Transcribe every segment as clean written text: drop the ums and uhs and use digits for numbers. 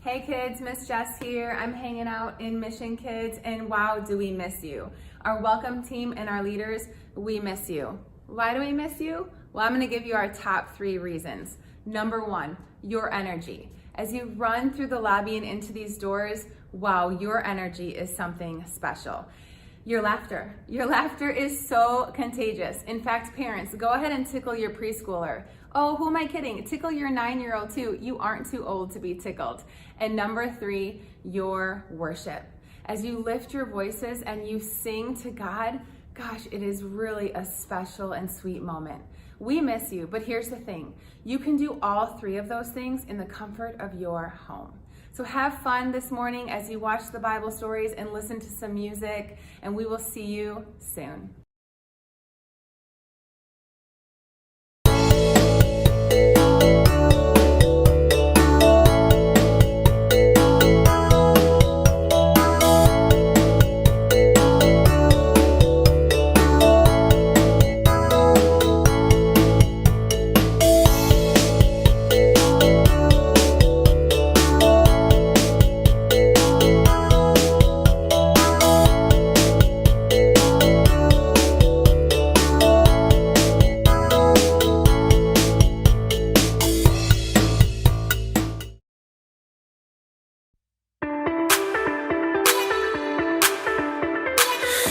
Hey kids, Miss Jess here. I'm hanging out in Mission Kids, and wow, do we miss you. Our welcome team and our leaders, we miss you. Why do we miss you? Well, I'm gonna give you our top 3 reasons. Number 1, your energy. As you run through the lobby and into these doors, wow, your energy is something special. Your laughter. Your laughter is so contagious. In fact, parents, go ahead and tickle your preschooler. Oh, who am I kidding? Tickle your 9-year-old too. You aren't too old to be tickled. And number 3, your worship. As you lift your voices and you sing to God, gosh, it is really a special and sweet moment. We miss you, but here's the thing. You can do all 3 of those things in the comfort of your home. So have fun this morning as you watch the Bible stories and listen to some music, and we will see you soon.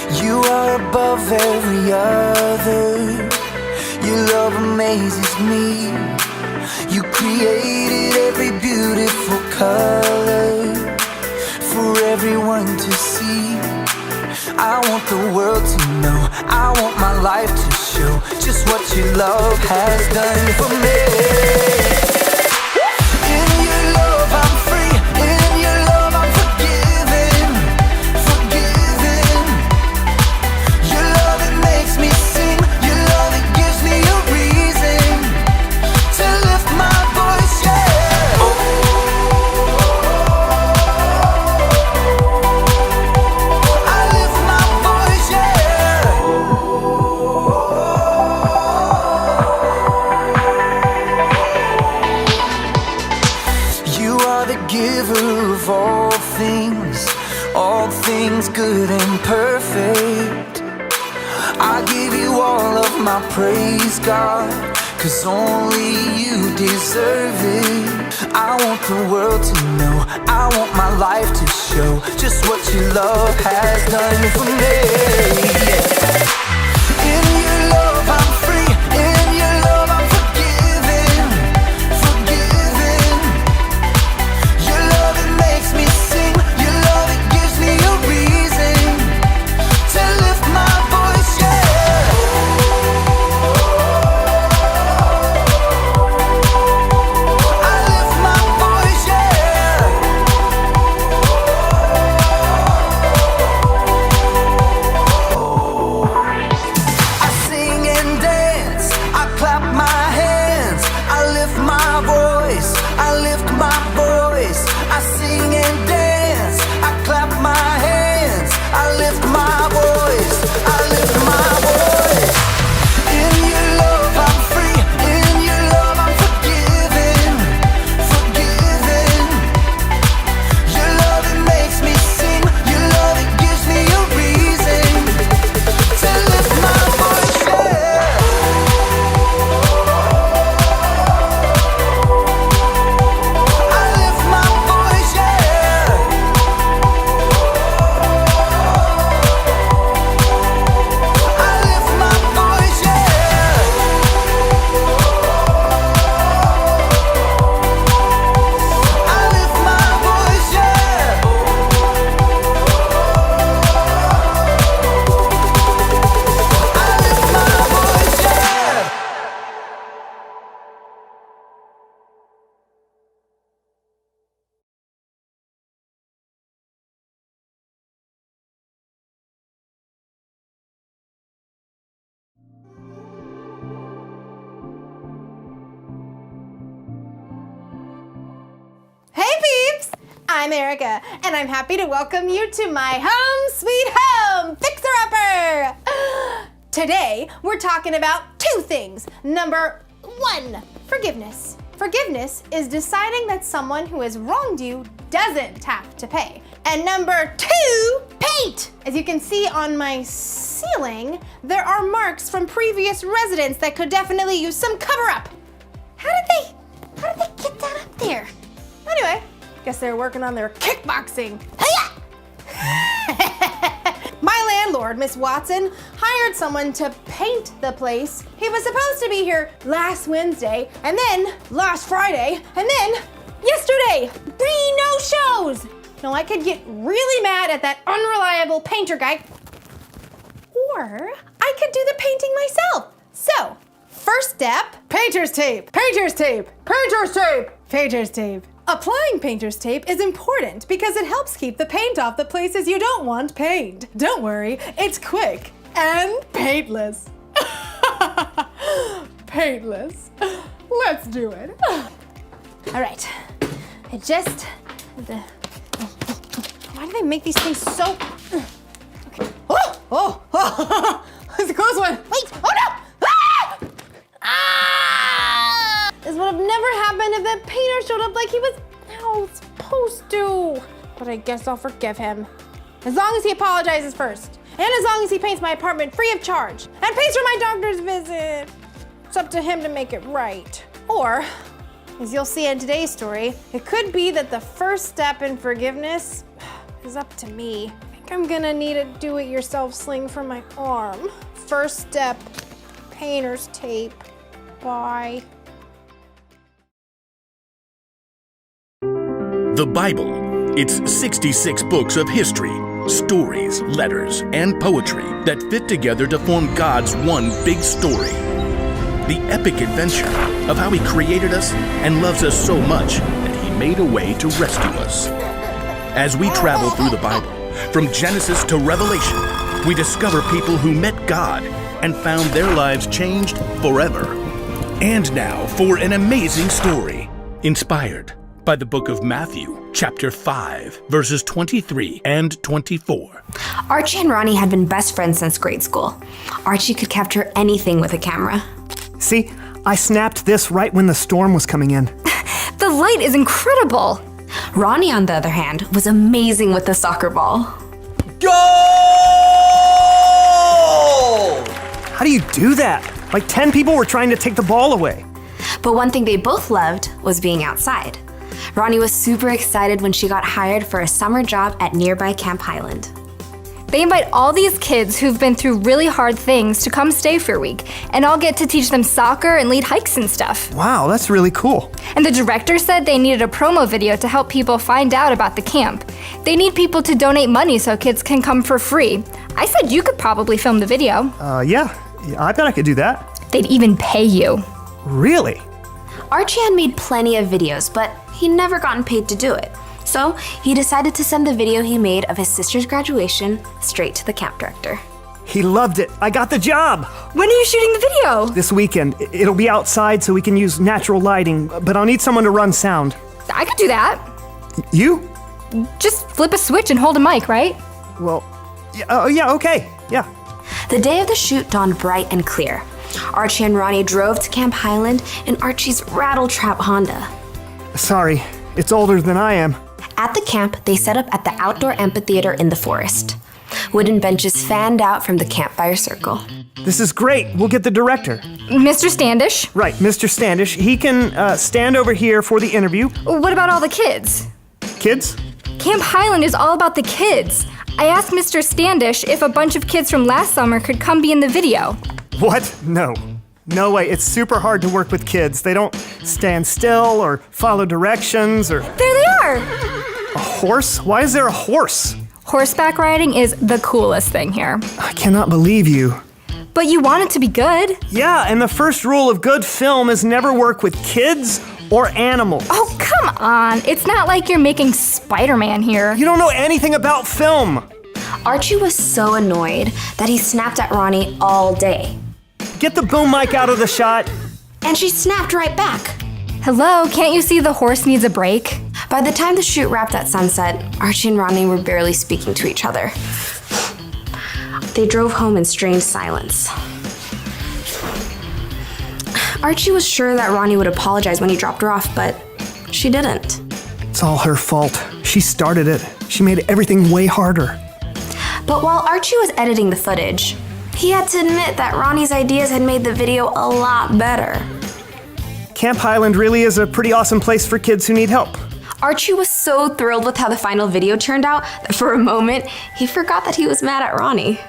You are above every other. Your love amazes me. You created every beautiful color for everyone to see. I want the world to know, I want my life to show just what your love has done for me. Giver of all things good and perfect. I give you all of my praise, God, 'cause only you deserve it. I want the world to know, I want my life to show just what your love has done for me. In your love I'm free, in your love I'm forgiven, forgiven. Your love, it makes me sing, your love, it gives me a reason to lift my voice, yeah. I lift my voice, yeah. I sing and dance, I clap my hands, I lift my voice, I lift my voice. I sing and dance, I clap my hands, I lift my voice, I lift my voice. In your love I'm free, in your love I'm forgiven, forgiven. Your love, it makes me sing, your love, it gives me a reason to lift my voice, yeah. I lift my voice, yeah. I lift my voice, yeah. I lift my voice, yeah. I lift my voice, yeah. Hey peeps! I'm Erica, and I'm happy to welcome you to my home sweet home Fixer Upper! Today, we're talking about 2 things. Number 1, forgiveness. Forgiveness is deciding that someone who has wronged you doesn't have to pay. And number 2, paint. As you can see on my ceiling, there are marks from previous residents that could definitely use some cover up. How did they get that up there? Anyway, guess they're working on their kickboxing. Hiya! My landlord, Miss Watson, hired someone to paint the place. He was supposed to be here last Wednesday, and then last Friday, and then yesterday. 3 no-shows. Now I could get really mad at that unreliable painter guy, or I could do the painting myself. So, first step, painter's tape, painter's tape, painter's tape, painter's tape. Applying painter's tape is important because it helps keep the paint off the places you don't want painted. Don't worry, it's quick and paintless. Paintless. Let's do it. All right, why do they make these things so, okay. Oh, it's a close one. Wait, oh no! Ah! This would have never happened if that painter showed up like he was supposed to. But I guess I'll forgive him. As long as he apologizes first. And as long as he paints my apartment free of charge. And pays for my doctor's visit. It's up to him to make it right. Or, as you'll see in today's story, it could be that the first step in forgiveness is up to me. I think I'm gonna need a do-it-yourself sling for my arm. First step, painter's tape. Bye. The Bible. It's 66 books of history, stories, letters, and poetry that fit together to form God's one big story. The epic adventure of how He created us and loves us so much that He made a way to rescue us. As we travel through the Bible, from Genesis to Revelation, we discover people who met God and found their lives changed forever. And now for an amazing story, inspired by the book of Matthew, chapter 5, verses 23 and 24. Archie and Ronnie had been best friends since grade school. Archie could capture anything with a camera. See, I snapped this right when the storm was coming in. The light is incredible! Ronnie, on the other hand, was amazing with the soccer ball. Goal! How do you do that? Like 10 people were trying to take the ball away. But one thing they both loved was being outside. Ronnie was super excited when she got hired for a summer job at nearby Camp Highland. They invite all these kids who've been through really hard things to come stay for a week, and I'll get to teach them soccer and lead hikes and stuff. Wow, that's really cool. And the director said they needed a promo video to help people find out about the camp. They need people to donate money so kids can come for free. I said you could probably film the video. Yeah, I bet I could do that. They'd even pay you. Really? Archie had made plenty of videos, but he'd never gotten paid to do it. So he decided to send the video he made of his sister's graduation straight to the camp director. He loved it. I got the job. When are you shooting the video? This weekend. It'll be outside so we can use natural lighting, but I'll need someone to run sound. I could do that. You? Just flip a switch and hold a mic, right? Well, yeah, okay. Yeah. The day of the shoot dawned bright and clear. Archie and Ronnie drove to Camp Highland in Archie's Rattletrap Honda. Sorry, it's older than I am. At the camp, they set up at the outdoor amphitheater in the forest. Wooden benches fanned out from the campfire circle. This is great. We'll get the director. Mr. Standish? Right, Mr. Standish. He can stand over here for the interview. What about all the kids? Kids? Camp Highland is all about the kids. I asked Mr. Standish if a bunch of kids from last summer could come be in the video. What? No. No way. It's super hard to work with kids. They don't stand still or follow directions or... There they are! A horse? Why is there a horse? Horseback riding is the coolest thing here. I cannot believe you. But you want it to be good. Yeah, and the first rule of good film is never work with kids or animals. Oh, come on. It's not like you're making Spider-Man here. You don't know anything about film. Archie was so annoyed that he snapped at Ronnie all day. Get the boom mic out of the shot. And she snapped right back. Hello, can't you see the horse needs a break? By the time the shoot wrapped at sunset, Archie and Ronnie were barely speaking to each other. They drove home in strange silence. Archie was sure that Ronnie would apologize when he dropped her off, but she didn't. It's all her fault. She started it. She made everything way harder. But while Archie was editing the footage, he had to admit that Ronnie's ideas had made the video a lot better. Camp Highland really is a pretty awesome place for kids who need help. Archie was so thrilled with how the final video turned out that for a moment, he forgot that he was mad at Ronnie.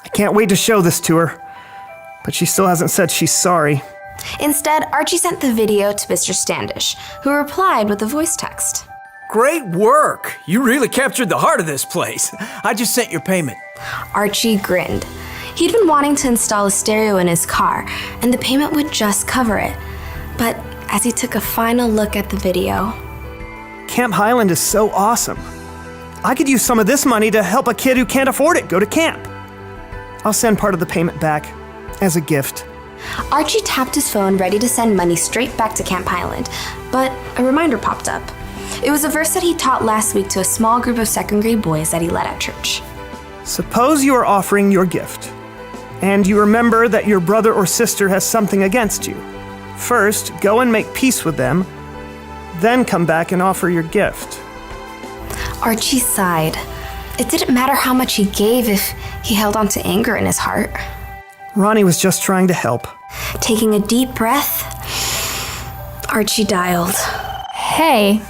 I can't wait to show this to her, but she still hasn't said she's sorry. Instead, Archie sent the video to Mr. Standish, who replied with a voice text. Great work! You really captured the heart of this place. I just sent your payment. Archie grinned. He'd been wanting to install a stereo in his car, and the payment would just cover it. But as he took a final look at the video, Camp Highland is so awesome. I could use some of this money to help a kid who can't afford it go to camp. I'll send part of the payment back as a gift. Archie tapped his phone ready to send money straight back to Camp Highland, but a reminder popped up. It was a verse that he taught last week to a small group of second grade boys that he led at church. Suppose you are offering your gift, and you remember that your brother or sister has something against you. First, go and make peace with them, then come back and offer your gift. Archie sighed. It didn't matter how much he gave if he held on to anger in his heart. Ronnie was just trying to help. Taking a deep breath, Archie dialed. Hey,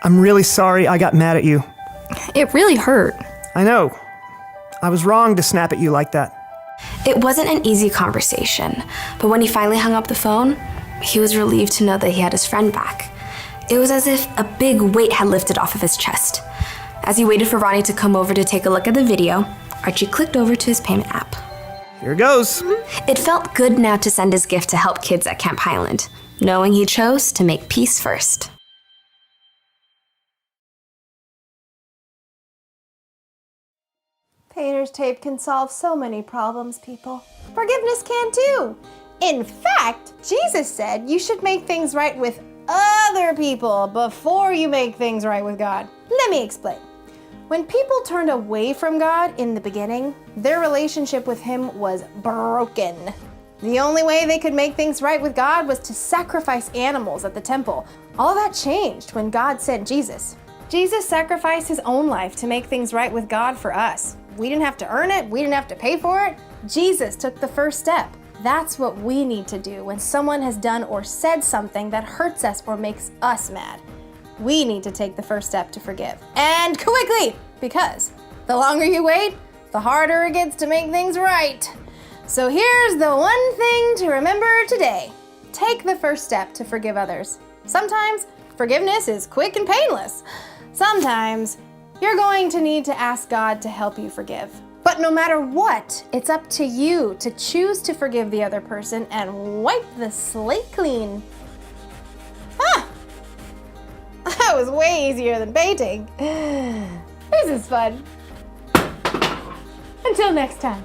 I'm really sorry I got mad at you. it really hurt. I know. I was wrong to snap at you like that. It wasn't an easy conversation, but when he finally hung up the phone, he was relieved to know that he had his friend back. It was as if a big weight had lifted off of his chest. As he waited for Ronnie to come over to take a look at the video, Archie clicked over to his payment app. Here goes. It felt good now to send his gift to help kids at Camp Highland, knowing he chose to make peace first. Painter's tape can solve so many problems, people. Forgiveness can too. In fact, Jesus said you should make things right with other people before you make things right with God. Let me explain. When people turned away from God in the beginning, their relationship with Him was broken. The only way they could make things right with God was to sacrifice animals at the temple. All that changed when God sent Jesus. Jesus sacrificed His own life to make things right with God for us. We didn't have to earn it, we didn't have to pay for it. Jesus took the first step. That's what we need to do when someone has done or said something that hurts us or makes us mad. We need to take the first step to forgive. And quickly, because the longer you wait, the harder it gets to make things right. So here's the one thing to remember today. Take the first step to forgive others. Sometimes forgiveness is quick and painless. Sometimes you're going to need to ask God to help you forgive. But no matter what, it's up to you to choose to forgive the other person and wipe the slate clean. That was way easier than painting. This is fun. Until next time.